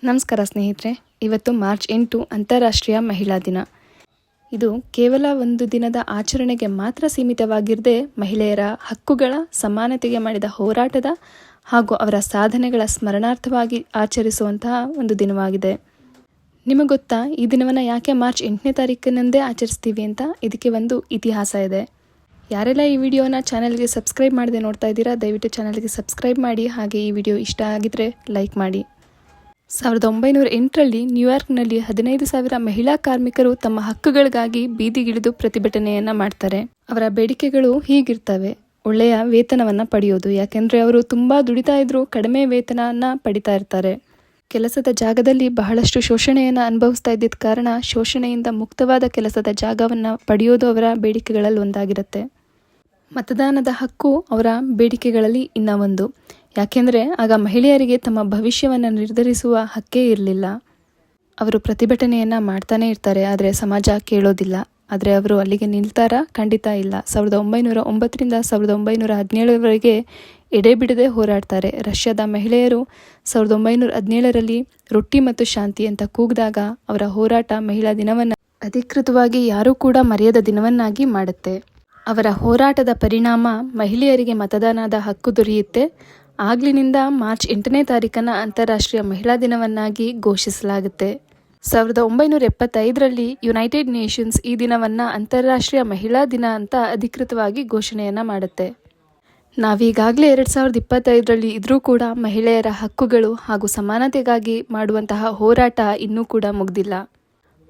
ನಮಸ್ಕಾರ ಸ್ನೇಹಿತರೆ. ಇವತ್ತು ಮಾರ್ಚ್ 8 ಅಂತಾರಾಷ್ಟ್ರೀಯ ಮಹಿಳಾ ದಿನ. ಇದು ಕೇವಲ ಒಂದು ದಿನದ ಆಚರಣೆಗೆ ಮಾತ್ರ ಸೀಮಿತವಾಗಿರದೆ ಮಹಿಳೆಯರ ಹಕ್ಕುಗಳ ಸಮಾನತೆಗೆ ಮಾಡಿದ ಹೋರಾಟದ ಹಾಗೂ ಅವರ ಸಾಧನೆಗಳ ಸ್ಮರಣಾರ್ಥವಾಗಿ ಆಚರಿಸುವಂತಹ ಒಂದು ದಿನವಾಗಿದೆ. ನಿಮಗೆ ಗೊತ್ತಾ ಈ ದಿನವನ್ನು ಯಾಕೆ ಮಾರ್ಚ್ 8ನೇ ತಾರೀಕಿನಂದೇ ಆಚರಿಸ್ತೀವಿ ಅಂತ? ಇದಕ್ಕೆ ಒಂದು ಇತಿಹಾಸ ಇದೆ. ಯಾರೆಲ್ಲ ಈ ವಿಡಿಯೋನ ಚಾನಲ್ಗೆ ಸಬ್ಸ್ಕ್ರೈಬ್ ಮಾಡದೆ ನೋಡ್ತಾ ಇದ್ದೀರಾ, ದಯವಿಟ್ಟು ಚಾನಲ್ಗೆ ಸಬ್ಸ್ಕ್ರೈಬ್ ಮಾಡಿ. ಹಾಗೆ ಈ ವಿಡಿಯೋ ಇಷ್ಟ ಆಗಿದ್ರೆ ಲೈಕ್ ಮಾಡಿ. 1908ರಲ್ಲಿ ನ್ಯೂಯಾರ್ಕ್ನಲ್ಲಿ 15,000 ಮಹಿಳಾ ಕಾರ್ಮಿಕರು ತಮ್ಮ ಹಕ್ಕುಗಳಿಗಾಗಿ ಬೀದಿಗಿಳಿದು ಪ್ರತಿಭಟನೆಯನ್ನು ಮಾಡ್ತಾರೆ. ಅವರ ಬೇಡಿಕೆಗಳು ಹೀಗಿರ್ತವೆ: ಒಳ್ಳೆಯ ವೇತನವನ್ನು ಪಡೆಯೋದು, ಯಾಕೆಂದರೆ ಅವರು ತುಂಬ ದುಡಿತಾ ಇದ್ರು ಕಡಿಮೆ ವೇತನವನ್ನು ಪಡಿತಾ ಇರ್ತಾರೆ. ಕೆಲಸದ ಜಾಗದಲ್ಲಿ ಬಹಳಷ್ಟು ಶೋಷಣೆಯನ್ನು ಅನುಭವಿಸ್ತಾ ಇದ್ದಿದ್ದ ಕಾರಣ ಶೋಷಣೆಯಿಂದ ಮುಕ್ತವಾದ ಕೆಲಸದ ಜಾಗವನ್ನು ಪಡೆಯೋದು ಅವರ ಬೇಡಿಕೆಗಳಲ್ಲಿ ಒಂದಾಗಿರುತ್ತೆ. ಮತದಾನದ ಹಕ್ಕು ಅವರ ಬೇಡಿಕೆಗಳಲ್ಲಿ ಇನ್ನೂ ಒಂದು. ಯಾಕೆಂದರೆ ಆಗ ಮಹಿಳೆಯರಿಗೆ ತಮ್ಮ ಭವಿಷ್ಯವನ್ನು ನಿರ್ಧರಿಸುವ ಹಕ್ಕೇ ಇರಲಿಲ್ಲ. ಅವರು ಪ್ರತಿಭಟನೆಯನ್ನು ಮಾಡ್ತಾನೆ ಇರ್ತಾರೆ, ಆದರೆ ಸಮಾಜ ಕೇಳೋದಿಲ್ಲ. ಆದರೆ ಅವರು ಅಲ್ಲಿಗೆ ನಿಲ್ತಾರಾ? ಖಂಡಿತ ಇಲ್ಲ. 1909ರಿಂದ 1917ವರೆಗೆ ಎಡೆಬಿಡದೆ ಹೋರಾಡ್ತಾರೆ. ರಷ್ಯಾದ ಮಹಿಳೆಯರು 1917ರಲ್ಲಿ ರೊಟ್ಟಿ ಮತ್ತು ಶಾಂತಿ ಅಂತ ಕೂಗಿದಾಗ ಅವರ ಹೋರಾಟ ಮಹಿಳಾ ದಿನವನ್ನು ಅಧಿಕೃತವಾಗಿ ಯಾರೂ ಕೂಡ ಮರೆಯದ ದಿನವನ್ನಾಗಿ ಮಾಡುತ್ತೆ. ಅವರ ಹೋರಾಟದ ಪರಿಣಾಮ ಮಹಿಳೆಯರಿಗೆ ಮತದಾನದ ಹಕ್ಕು ದೊರೆಯುತ್ತೆ. ಆಗ್ಲಿನಿಂದ ಮಾರ್ಚ್ 8ನೇ ತಾರೀಕನ್ನು ಅಂತಾರಾಷ್ಟ್ರೀಯ ಮಹಿಳಾ ದಿನವನ್ನಾಗಿ ಘೋಷಿಸಲಾಗುತ್ತೆ. 1975ರಲ್ಲಿ ಯುನೈಟೆಡ್ ನೇಷನ್ಸ್ ಈ ದಿನವನ್ನು ಅಂತಾರಾಷ್ಟ್ರೀಯ ಮಹಿಳಾ ದಿನ ಅಂತ ಅಧಿಕೃತವಾಗಿ ಘೋಷಣೆಯನ್ನು ಮಾಡುತ್ತೆ. ನಾವೀಗಾಗಲೇ 2025ರಲ್ಲಿ ಇದ್ರೂ ಕೂಡ ಮಹಿಳೆಯರ ಹಕ್ಕುಗಳು ಹಾಗೂ ಸಮಾನತೆಗಾಗಿ ಮಾಡುವಂತಹ ಹೋರಾಟ ಇನ್ನೂ ಕೂಡ ಮುಗ್ದಿಲ್ಲ.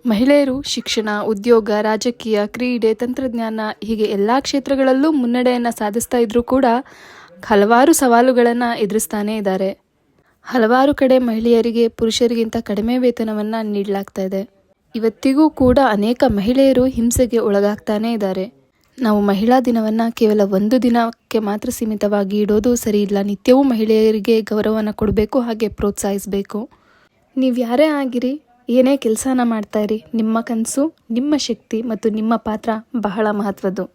ಮಹಿಳೆಯರು ಶಿಕ್ಷಣ, ಉದ್ಯೋಗ, ರಾಜಕೀಯ, ಕ್ರೀಡೆ, ತಂತ್ರಜ್ಞಾನ ಹೀಗೆ ಎಲ್ಲ ಕ್ಷೇತ್ರಗಳಲ್ಲೂ ಮುನ್ನಡೆಯನ್ನು ಸಾಧಿಸ್ತಾ ಇದ್ರೂ ಕೂಡ ಹಲವಾರು ಸವಾಲುಗಳನ್ನು ಎದುರಿಸ್ತಾನೇ ಇದ್ದಾರೆ. ಹಲವಾರು ಕಡೆ ಮಹಿಳೆಯರಿಗೆ ಪುರುಷರಿಗಿಂತ ಕಡಿಮೆ ವೇತನವನ್ನು ನೀಡಲಾಗ್ತಾ ಇದೆ. ಇವತ್ತಿಗೂ ಕೂಡ ಅನೇಕ ಮಹಿಳೆಯರು ಹಿಂಸೆಗೆ ಒಳಗಾಗ್ತಾನೇ ಇದ್ದಾರೆ. ನಾವು ಮಹಿಳಾ ದಿನವನ್ನು ಕೇವಲ ಒಂದು ದಿನಕ್ಕೆ ಮಾತ್ರ ಸೀಮಿತವಾಗಿ ಇಡೋದು ಸರಿ ಇಲ್ಲ. ನಿತ್ಯವೂ ಮಹಿಳೆಯರಿಗೆ ಗೌರವವನ್ನು ಕೊಡಬೇಕು, ಹಾಗೆ ಪ್ರೋತ್ಸಾಹಿಸಬೇಕು. ನೀವು ಯಾರೇ ಆಗಿರಿ, ಏನೇ ಕೆಲಸನ ಮಾಡ್ತಾ ಇರಿ, ನಿಮ್ಮ ಕನಸು, ನಿಮ್ಮ ಶಕ್ತಿ ಮತ್ತು ನಿಮ್ಮ ಪಾತ್ರ ಬಹಳ ಮಹತ್ವದ್ದು.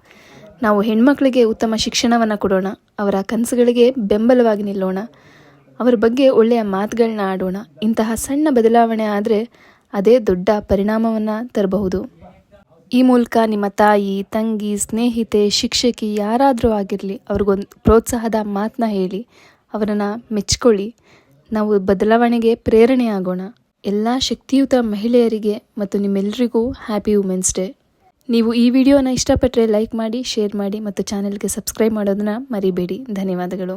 ನಾವು ಹೆಣ್ಮಕ್ಳಿಗೆ ಉತ್ತಮ ಶಿಕ್ಷಣವನ್ನು ಕೊಡೋಣ, ಅವರ ಕನಸುಗಳಿಗೆ ಬೆಂಬಲವಾಗಿ ನಿಲ್ಲೋಣ, ಅವರ ಬಗ್ಗೆ ಒಳ್ಳೆಯ ಮಾತುಗಳನ್ನ ಆಡೋಣ. ಇಂತಹ ಸಣ್ಣ ಬದಲಾವಣೆ ಆದರೆ ಅದೇ ದೊಡ್ಡ ಪರಿಣಾಮವನ್ನು ತರಬಹುದು. ಈ ಮೂಲಕ ನಿಮ್ಮ ತಾಯಿ, ತಂಗಿ, ಸ್ನೇಹಿತೆ, ಶಿಕ್ಷಕಿ ಯಾರಾದರೂ ಆಗಿರಲಿ ಅವ್ರಿಗೊಂದು ಪ್ರೋತ್ಸಾಹದ ಮಾತನ್ನ ಹೇಳಿ, ಅವರನ್ನು ಮೆಚ್ಕೊಳ್ಳಿ. ನಾವು ಬದಲಾವಣೆಗೆ ಪ್ರೇರಣೆ ಆಗೋಣ. ಎಲ್ಲ ಶಕ್ತಿಯುತ ಮಹಿಳೆಯರಿಗೆ ಮತ್ತು ನಿಮ್ಮೆಲ್ಲರಿಗೂ ಹ್ಯಾಪಿ ವುಮೆನ್ಸ್ ಡೇ. ನೀವು ಈ ವಿಡಿಯೋನ ಇಷ್ಟಪಟ್ಟರೆ ಲೈಕ್ ಮಾಡಿ, ಶೇರ್ ಮಾಡಿ ಮತ್ತು ಚಾನೆಲ್ಗೆ ಸಬ್ಸ್ಕ್ರೈಬ್ ಮಾಡೋದನ್ನ ಮರಿಬೇಡಿ. ಧನ್ಯವಾದಗಳು.